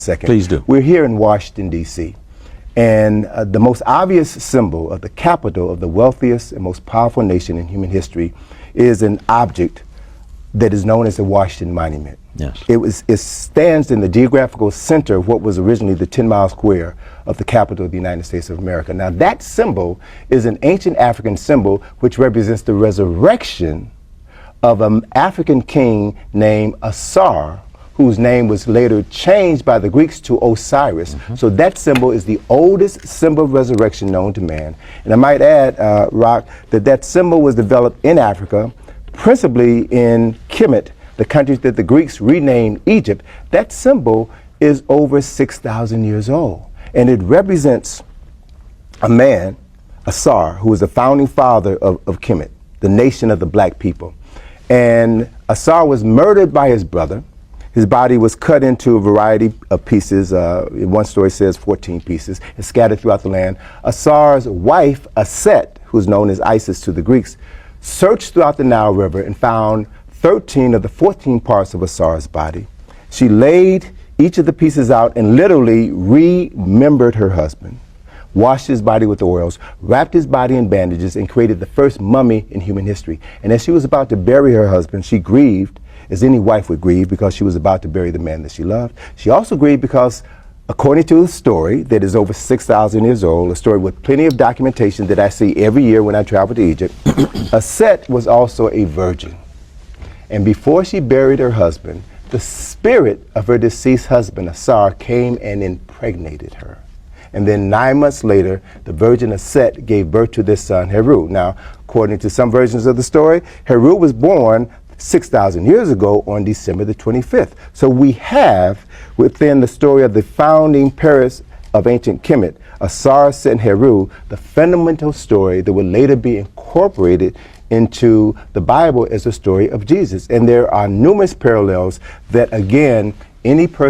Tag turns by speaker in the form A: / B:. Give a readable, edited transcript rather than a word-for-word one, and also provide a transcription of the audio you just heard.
A: second.
B: Please do.
A: We're here in Washington, D.C., and the most obvious symbol of the capital of the wealthiest and most powerful nation in human history is an object that is known as the Washington Monument.
B: Yes.
A: It stands in the geographical center of what was originally the 10-mile square of the capital of the United States of America. Now, that symbol is an ancient African symbol which represents the resurrection of an African king named Asar, whose name was later changed by the Greeks to Osiris. So that symbol is the oldest symbol of resurrection known to man. And I might add, Rock, that symbol was developed in Africa, principally in Kemet, the country that the Greeks renamed Egypt. That symbol is over 6,000 years old. And it represents a man, Asar, who was the founding father of Kemet, the nation of the black people. And Asar was murdered by his brother. His body was cut into a variety of pieces. One story says 14 pieces, and scattered throughout the land. Asar's wife, Aset, who's known as Isis to the Greeks, searched throughout the Nile River and found 13 of the 14 parts of Asar's body. She laid each of the pieces out and literally remembered her husband, washed his body with oils, wrapped his body in bandages, and created the first mummy in human history. And as she was about to bury her husband, she grieved, as any wife would grieve, because she was about to bury the man that she loved. She also grieved because, according to a story that is over 6,000 years old, a story with plenty of documentation that I see every year when I travel to Egypt, Aset was also a virgin. And before she buried her husband, the spirit of her deceased husband, Asar, came and impregnated her. And then 9 months later, the virgin Aset gave birth to this son, Heru. Now, according to some versions of the story, Heru was born 6,000 years ago on December the 25th. So we have, within the story of the founding Paris of ancient Kemet, Asar, Set, and Heru, the fundamental story that will later be incorporated into the Bible as the story of Jesus. And there are numerous parallels that, again, any person